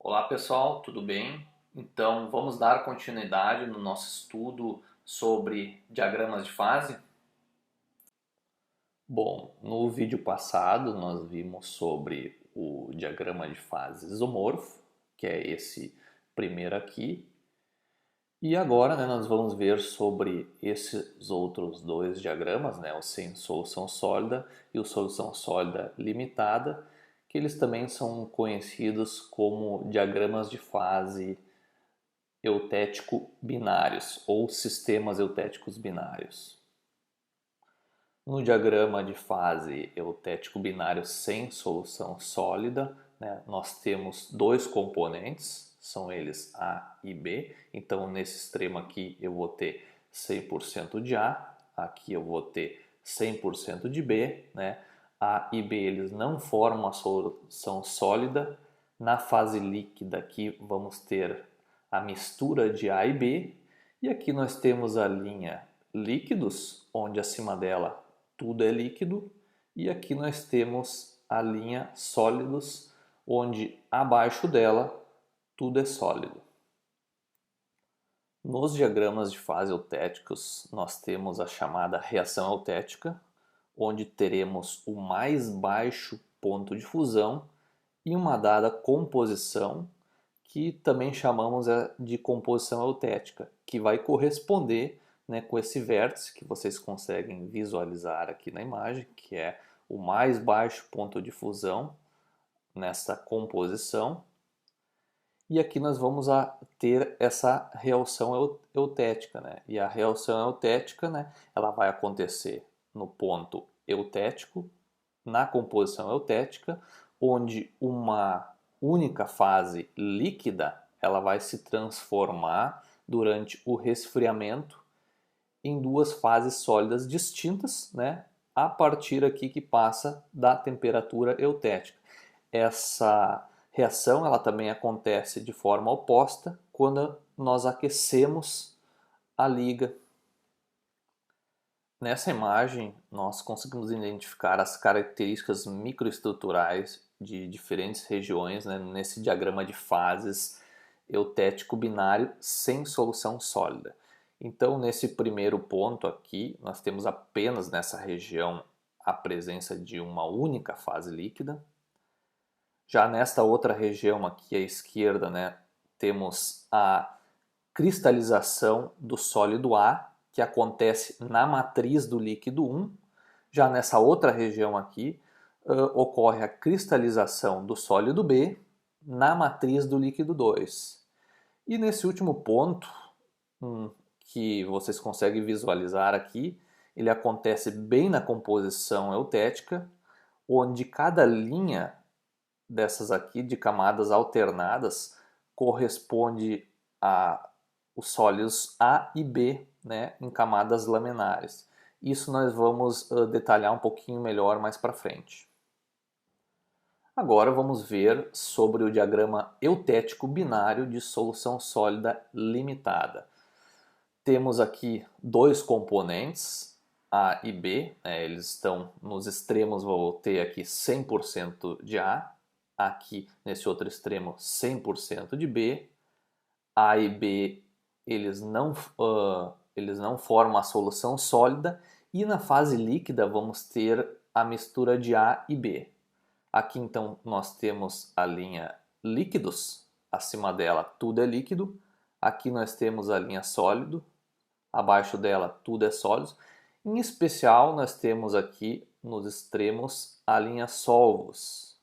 Olá pessoal, tudo bem? Então vamos dar continuidade no nosso estudo sobre diagramas de fase? Bom, no vídeo passado nós vimos sobre o diagrama de fase isomorfo, que é esse primeiro aqui, e agora nós vamos ver sobre esses outros dois diagramas, o sem solução sólida e o solução sólida limitada, que eles também são conhecidos como diagramas de fase eutético binários ou sistemas eutéticos binários. No diagrama de fase eutético binário sem solução sólida, nós temos dois componentes, são eles A e B. Então, nesse extremo aqui eu vou ter 100% de A, aqui eu vou ter 100% de B. A e B eles não formam a solução sólida. Na fase líquida aqui vamos ter a mistura de A e B. E aqui nós temos a linha líquidos, onde acima dela tudo é líquido, e aqui nós temos a linha sólidos, onde abaixo dela tudo é sólido. Nos diagramas de fase eutéticos, nós temos a chamada reação eutética, onde teremos o mais baixo ponto de fusão e uma dada composição, que também chamamos de composição eutética, que vai corresponder com esse vértice que vocês conseguem visualizar aqui na imagem, que é o mais baixo ponto de fusão nessa composição. E aqui nós vamos ter essa reação eutética. E a reação eutética ela vai acontecer no ponto eutético, na composição eutética, onde uma única fase líquida ela vai se transformar durante o resfriamento em duas fases sólidas distintas, a partir aqui que passa da temperatura eutética. Essa reação ela também acontece de forma oposta quando nós aquecemos a liga. Nessa imagem nós conseguimos identificar as características microestruturais de diferentes regiões nesse diagrama de fases eutético binário sem solução sólida. Então, nesse primeiro ponto aqui, nós temos apenas nessa região a presença de uma única fase líquida. Já nesta outra região aqui à esquerda, temos a cristalização do sólido A, que acontece na matriz do líquido 1. Já nessa outra região aqui, ocorre a cristalização do sólido B na matriz do líquido 2. E nesse último ponto, que vocês conseguem visualizar aqui, ele acontece bem na composição eutética, onde cada linha dessas aqui de camadas alternadas corresponde a os sólidos A e B, em camadas laminares. Isso nós vamos detalhar um pouquinho melhor mais para frente. Agora vamos ver sobre o diagrama eutético binário de solução sólida limitada. Temos aqui dois componentes, A e B, eles estão nos extremos, vou ter aqui 100% de A, aqui nesse outro extremo 100% de B. A e B eles não formam a solução sólida, e na fase líquida vamos ter a mistura de A e B. Aqui então nós temos a linha líquidos, acima dela tudo é líquido, aqui nós temos a linha sólido, abaixo dela tudo é sólido. Em especial nós temos aqui nos extremos a linha solvos,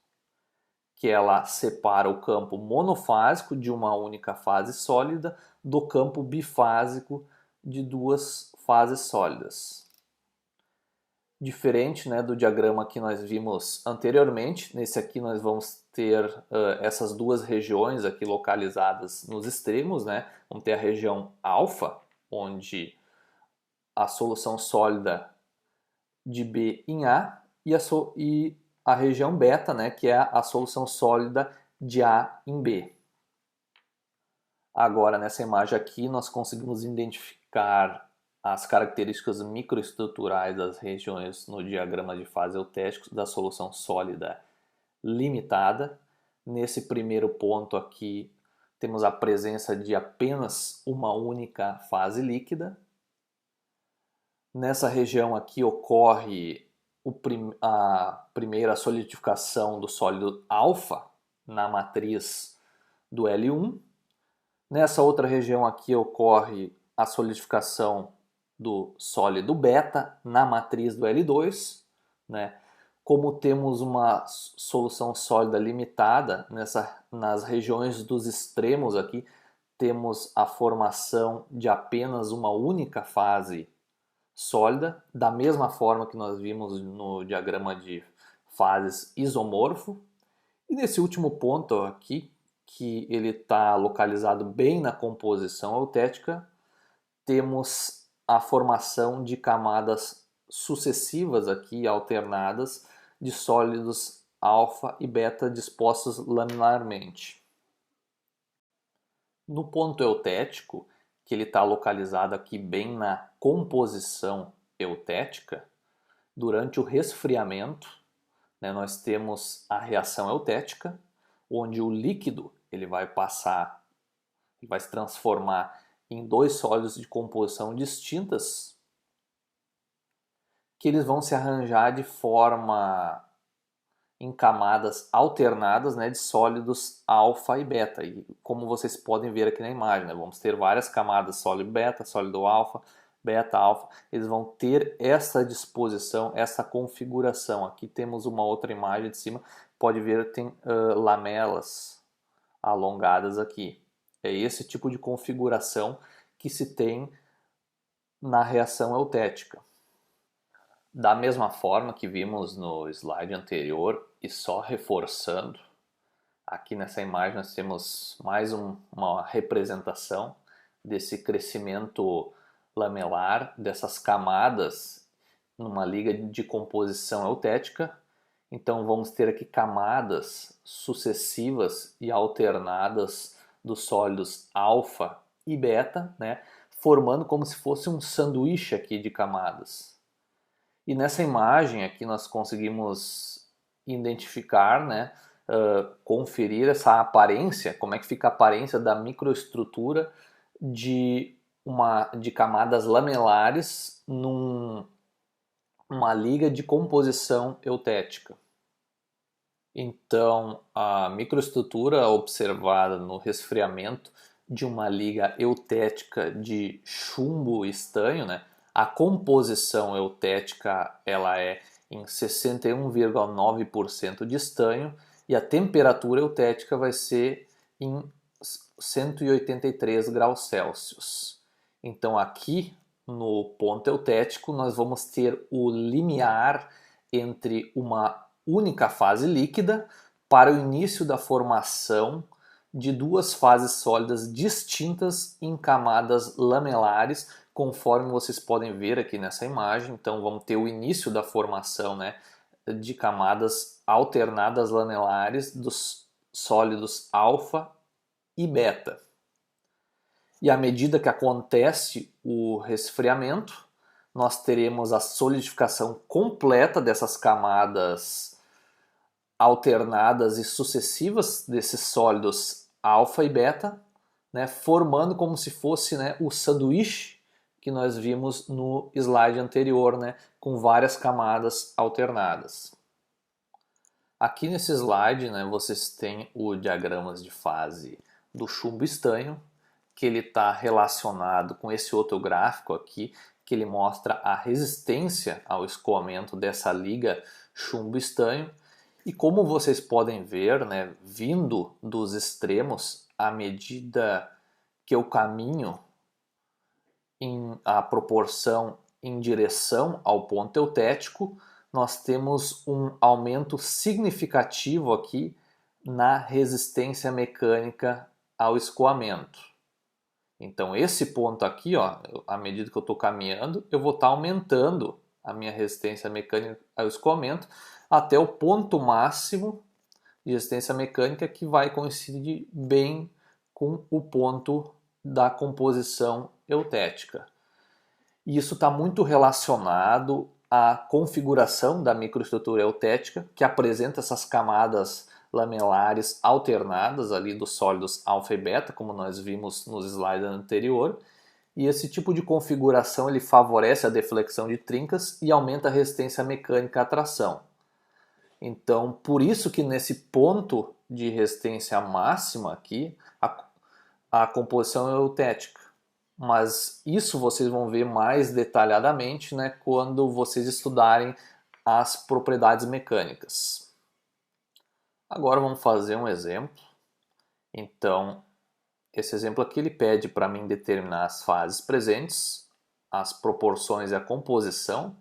que ela separa o campo monofásico de uma única fase sólida do campo bifásico de duas fases sólidas. Diferente do diagrama que nós vimos anteriormente, nesse aqui nós vamos ter essas duas regiões aqui localizadas nos extremos. Vamos ter a região alfa, onde a solução sólida de B em A, e a região beta, que é a solução sólida de A em B. Agora, nessa imagem aqui, nós conseguimos identificar as características microestruturais das regiões no diagrama de fase eutético da solução sólida limitada. Nesse primeiro ponto aqui, temos a presença de apenas uma única fase líquida. Nessa região aqui ocorre a primeira solidificação do sólido alfa na matriz do L1. Nessa outra região aqui ocorre a solidificação do sólido beta na matriz do L2, né? Como temos uma solução sólida limitada nas regiões dos extremos aqui, temos a formação de apenas uma única fase sólida, da mesma forma que nós vimos no diagrama de fases isomorfo. E nesse último ponto aqui, que ele está localizado bem na composição eutética, temos a formação de camadas sucessivas aqui, alternadas, de sólidos alfa e beta dispostos laminar-mente. No ponto eutético, que ele está localizado aqui bem na composição eutética, durante o resfriamento, né, nós temos a reação eutética, onde o líquido ele vai se transformar em dois sólidos de composição distintas, que eles vão se arranjar de forma em camadas alternadas, né, de sólidos alfa e beta. E como vocês podem ver aqui na imagem, né, vamos ter várias camadas sólido beta, sólido alfa, beta, alfa. Eles vão ter essa disposição, essa configuração. Aqui temos uma outra imagem de cima, pode ver tem lamelas alongadas aqui. É esse tipo de configuração que se tem na reação eutética. Da mesma forma que vimos no slide anterior, e só reforçando, aqui nessa imagem nós temos mais uma representação desse crescimento lamelar, dessas camadas numa liga de composição eutética. Então vamos ter aqui camadas sucessivas e alternadas dos sólidos alfa e beta, né, formando como se fosse um sanduíche aqui de camadas. E nessa imagem aqui nós conseguimos identificar, né, conferir essa aparência, como é que fica a aparência da microestrutura de camadas lamelares numa liga de composição eutética. Então, a microestrutura observada no resfriamento de uma liga eutética de chumbo estanho, né? A composição eutética ela é em 61,9% de estanho e a temperatura eutética vai ser em 183 graus Celsius. Então aqui no ponto eutético nós vamos ter o limiar entre uma única fase líquida para o início da formação de duas fases sólidas distintas em camadas lamelares, conforme vocês podem ver aqui nessa imagem. Então vamos ter o início da formação, né, de camadas alternadas lamelares dos sólidos alfa e beta. E à medida que acontece o resfriamento, nós teremos a solidificação completa dessas camadas alternadas e sucessivas desses sólidos alfa e beta, né, formando como se fosse, né, o sanduíche que nós vimos no slide anterior, né, com várias camadas alternadas. Aqui nesse slide, né, vocês têm o diagrama de fase do chumbo estanho, que ele está relacionado com esse outro gráfico aqui, que ele mostra a resistência ao escoamento dessa liga chumbo estanho. E como vocês podem ver, né, vindo dos extremos, à medida que eu caminho a proporção em direção ao ponto eutético, nós temos um aumento significativo aqui na resistência mecânica ao escoamento. Então esse ponto aqui, ó, à medida que eu estou caminhando, eu vou estar aumentando a minha resistência mecânica ao escoamento até o ponto máximo de resistência mecânica, que vai coincidir bem com o ponto da composição eutética. E isso está muito relacionado à configuração da microestrutura eutética, que apresenta essas camadas lamelares alternadas ali dos sólidos alfa e beta, como nós vimos nos slides anterior. E esse tipo de configuração ele favorece a deflexão de trincas e aumenta a resistência mecânica à tração. Então, por isso que nesse ponto de resistência máxima aqui, a composição é eutética. Mas isso vocês vão ver mais detalhadamente, né, quando vocês estudarem as propriedades mecânicas. Agora vamos fazer um exemplo. Então, esse exemplo aqui ele pede para mim determinar as fases presentes, as proporções e a composição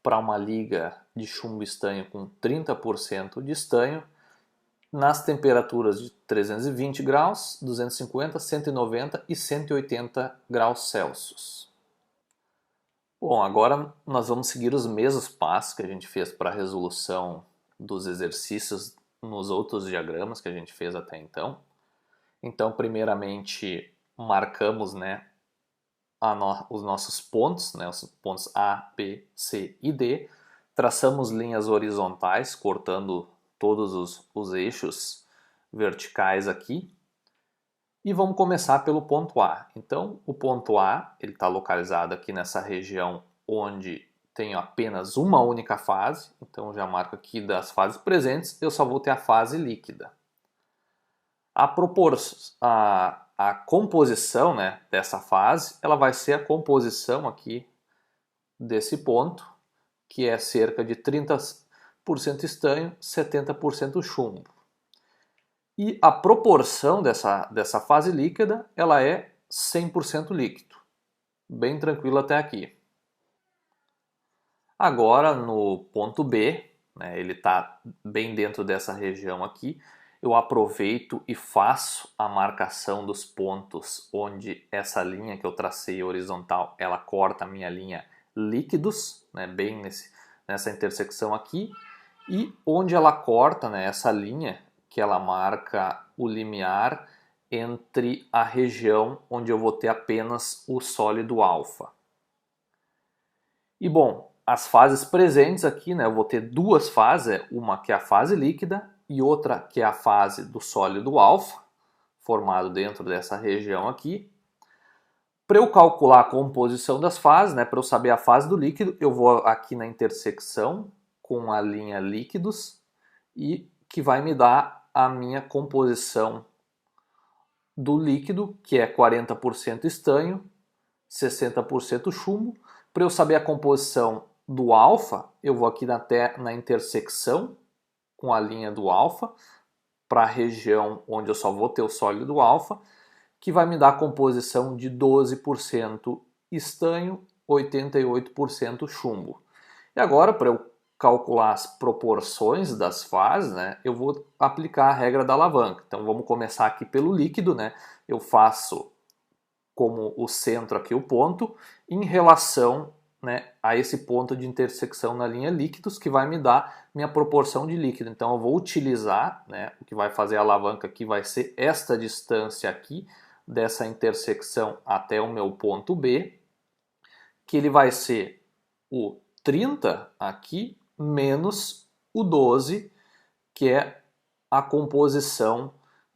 para uma liga de chumbo estanho com 30% de estanho nas temperaturas de 320 graus, 250, 190 e 180 graus Celsius. Bom, agora nós vamos seguir os mesmos passos que a gente fez para a resolução dos exercícios nos outros diagramas que a gente fez até então. Então, primeiramente, marcamos, né, os nossos pontos, né, os pontos A, B, C e D. Traçamos linhas horizontais, cortando todos os eixos verticais aqui. E vamos começar pelo ponto A. Então, o ponto A ele está localizado aqui nessa região onde tenho apenas uma única fase. Então, já marco aqui das fases presentes, eu só vou ter a fase líquida. A composição, né, dessa fase, ela vai ser a composição aqui desse ponto, que é cerca de 30% estanho, 70% chumbo. E a proporção dessa fase líquida, ela é 100% líquido. Bem tranquilo até aqui. Agora, no ponto B, né, ele está bem dentro dessa região aqui, eu aproveito e faço a marcação dos pontos onde essa linha que eu tracei horizontal, ela corta a minha linha líquidos, né, bem nessa intersecção aqui, e onde ela corta, né, essa linha que ela marca o limiar entre a região onde eu vou ter apenas o sólido alfa. E bom, as fases presentes aqui, né, eu vou ter duas fases, uma que é a fase líquida e outra que é a fase do sólido alfa, formado dentro dessa região aqui. Para eu calcular a composição das fases, né, para eu saber a fase do líquido, eu vou aqui na intersecção com a linha líquidos e que vai me dar a minha composição do líquido, que é 40% estanho, 60% chumbo. Para eu saber a composição do alfa, eu vou aqui na intersecção com a linha do alfa, para a região onde eu só vou ter o sólido alfa, que vai me dar a composição de 12% estanho, 88% chumbo. E agora, para eu calcular as proporções das fases, né, eu vou aplicar a regra da alavanca. Então vamos começar aqui pelo líquido, né? Eu faço como o centro aqui o ponto, em relação, né, a esse ponto de intersecção na linha líquidos, que vai me dar minha proporção de líquido. Então eu vou utilizar, né, o que vai fazer a alavanca aqui vai ser esta distância aqui, dessa intersecção até o meu ponto B, que ele vai ser o 30 aqui, menos o 12, que é a composição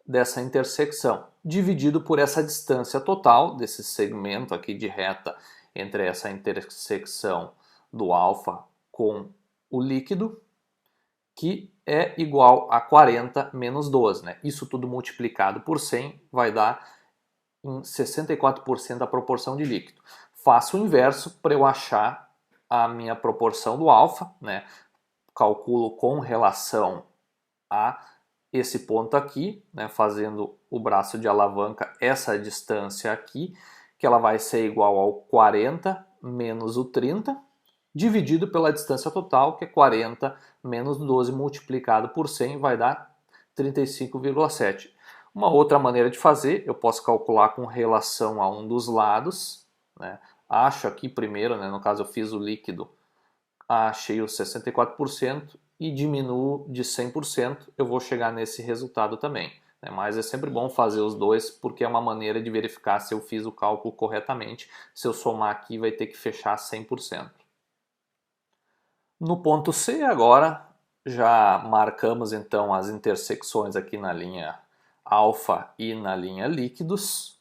dessa intersecção, dividido por essa distância total desse segmento aqui de reta entre essa intersecção do alfa com o líquido, que é igual a 40 menos 12. Né? Isso tudo multiplicado por 100 vai dar em 64% a proporção de líquido. Faço o inverso para eu achar a minha proporção do alfa, né? Calculo com relação a esse ponto aqui, né? Fazendo o braço de alavanca, essa distância aqui, que ela vai ser igual ao 40 menos o 30, dividido pela distância total, que é 40 menos 12 multiplicado por 100, vai dar 35,7. Uma outra maneira de fazer, eu posso calcular com relação a um dos lados, né? Acho aqui primeiro, né? No caso eu fiz o líquido, achei os 64% e diminuo de 100%, eu vou chegar nesse resultado também. Né? Mas é sempre bom fazer os dois, porque é uma maneira de verificar se eu fiz o cálculo corretamente. Se eu somar aqui, vai ter que fechar 100%. No ponto C agora, Já marcamos então as intersecções aqui na linha alfa e na linha líquidos.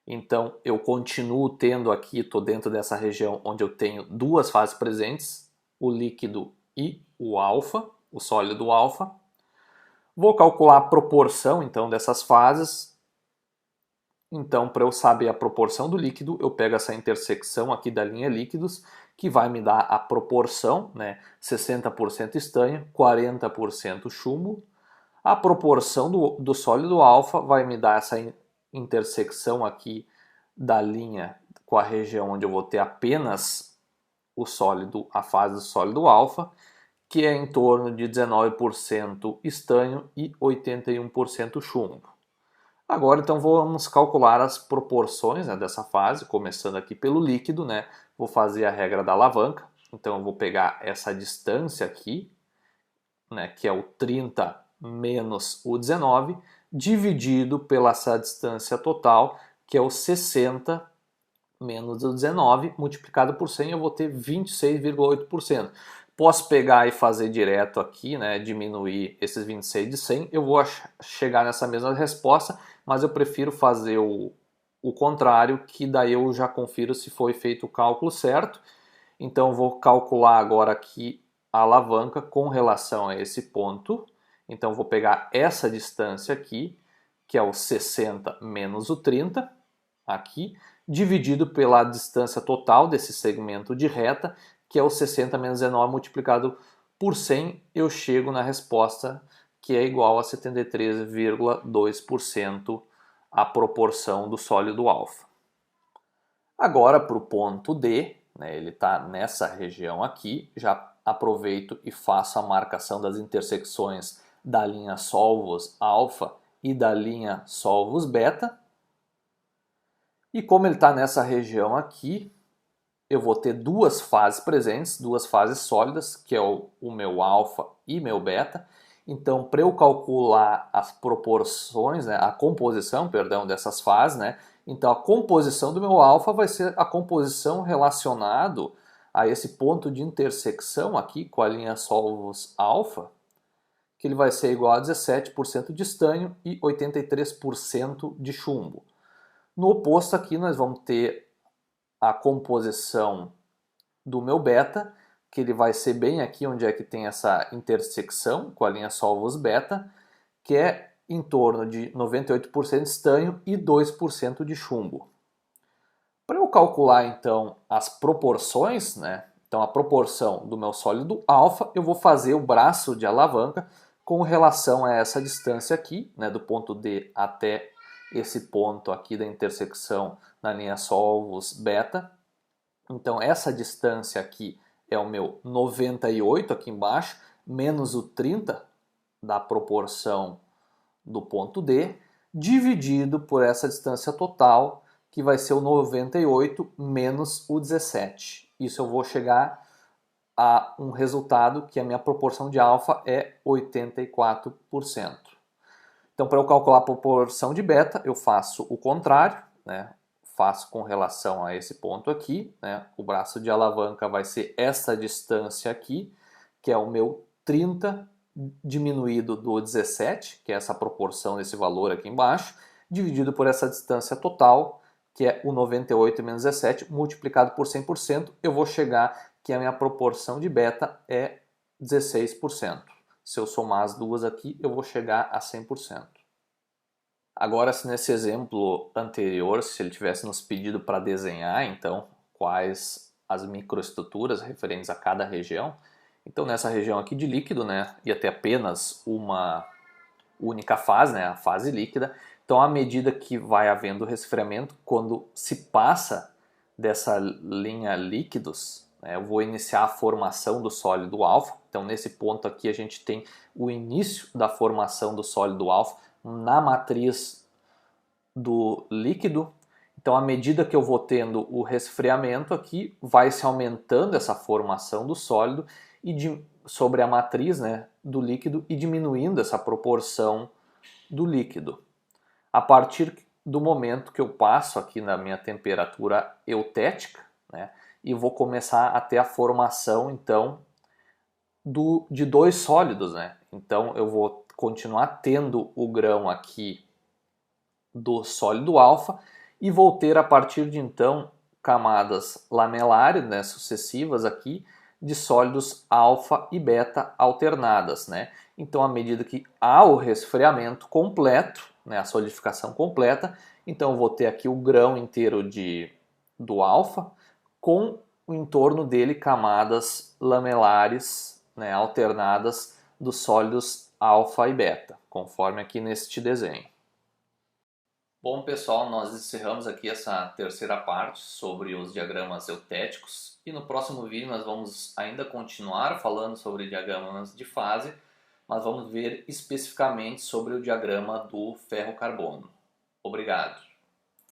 Então eu continuo tendo aqui, estou dentro dessa região onde eu tenho duas fases presentes, o líquido e o alfa, o sólido alfa. Vou calcular a proporção então dessas fases. Então, para eu saber a proporção do líquido, eu pego essa intersecção aqui da linha líquidos, que vai me dar a proporção, né? 60% estanho, 40% chumbo. A proporção do sólido alfa vai me dar essa intersecção aqui da linha com a região onde eu vou ter apenas o sólido, a fase do sólido alfa, que é em torno de 19% estanho e 81% chumbo. Agora, então, vamos calcular as proporções, né, dessa fase, começando aqui pelo líquido, né? Vou fazer a regra da alavanca. Então, eu vou pegar essa distância aqui, né, que é o 30 menos o 19, dividido pela essa distância total, que é o 60 menos o 19, multiplicado por 100, eu vou ter 26,8%. Posso pegar e fazer direto aqui, né, diminuir esses 26 de 100, eu vou chegar nessa mesma resposta, mas eu prefiro fazer o contrário, que daí eu já confiro se foi feito o cálculo certo. Então eu vou calcular agora aqui a alavanca com relação a esse ponto. Então eu vou pegar essa distância aqui, que é o 60 menos o 30, aqui, dividido pela distância total desse segmento de reta, que é o 60 menos 19 multiplicado por 100, eu chego na resposta que é igual a 73,2% a proporção do sólido alfa. Agora para o ponto D, né, ele está nessa região aqui, já aproveito e faço a marcação das intersecções da linha solvos alfa e da linha solvos beta. E como ele está nessa região aqui, eu vou ter duas fases presentes, duas fases sólidas, que é o meu alfa e meu beta. Então, para eu calcular as proporções, né, a composição, perdão, dessas fases, né, então a composição do meu alfa vai ser a composição relacionado a esse ponto de intersecção aqui com a linha solvos alfa, que ele vai ser igual a 17% de estanho e 83% de chumbo. No oposto aqui nós vamos ter a composição do meu beta, que ele vai ser bem aqui onde é que tem essa intersecção com a linha solvos beta, que é em torno de 98% estanho e 2% de chumbo. Para eu calcular então as proporções, né? Então a proporção do meu sólido alfa, eu vou fazer o braço de alavanca com relação a essa distância aqui, né, do ponto D até esse ponto aqui da intersecção na linha solvos beta. Então essa distância aqui é o meu 98 aqui embaixo, menos o 30 da proporção do ponto D, dividido por essa distância total, que vai ser o 98 menos o 17. Isso eu vou chegar a um resultado que a minha proporção de alfa é 84%. Então, para eu calcular a proporção de beta, eu faço o contrário, né? Faço com relação a esse ponto aqui, né? O braço de alavanca vai ser essa distância aqui, que é o meu 30 diminuído do 17, que é essa proporção desse valor aqui embaixo, dividido por essa distância total, que é o 98 menos 17, multiplicado por 100%, eu vou chegar que a minha proporção de beta é 16%. Se eu somar as duas aqui, eu vou chegar a 100%. Agora, se nesse exemplo anterior, se ele tivesse nos pedido para desenhar, então, quais as microestruturas referentes a cada região, então nessa região aqui de líquido, né, ia ter apenas uma única fase, né, a fase líquida. Então, à medida que vai havendo resfriamento, quando se passa dessa linha líquidos, né, eu vou iniciar a formação do sólido alfa. Então, nesse ponto aqui, a gente tem o início da formação do sólido alfa na matriz do líquido. Então, à medida que eu vou tendo o resfriamento aqui, vai se aumentando essa formação do sólido e sobre a matriz, né, do líquido e diminuindo essa proporção do líquido. A partir do momento que eu passo aqui na minha temperatura eutética, né, e vou começar a ter a formação, então, de dois sólidos, né? Então eu vou continuar tendo o grão aqui do sólido alfa e vou ter a partir de então camadas lamelares, né, sucessivas aqui de sólidos alfa e beta alternadas, né? Então, à medida que há o resfriamento completo, né, a solidificação completa, então eu vou ter aqui o grão inteiro do alfa com o entorno dele camadas lamelares, né, alternadas dos sólidos alfa e beta, conforme aqui neste desenho. Bom, pessoal, nós encerramos aqui essa terceira parte sobre os diagramas eutéticos e no próximo vídeo nós vamos ainda continuar falando sobre diagramas de fase, mas vamos ver especificamente sobre o diagrama do ferro-carbono. Obrigado.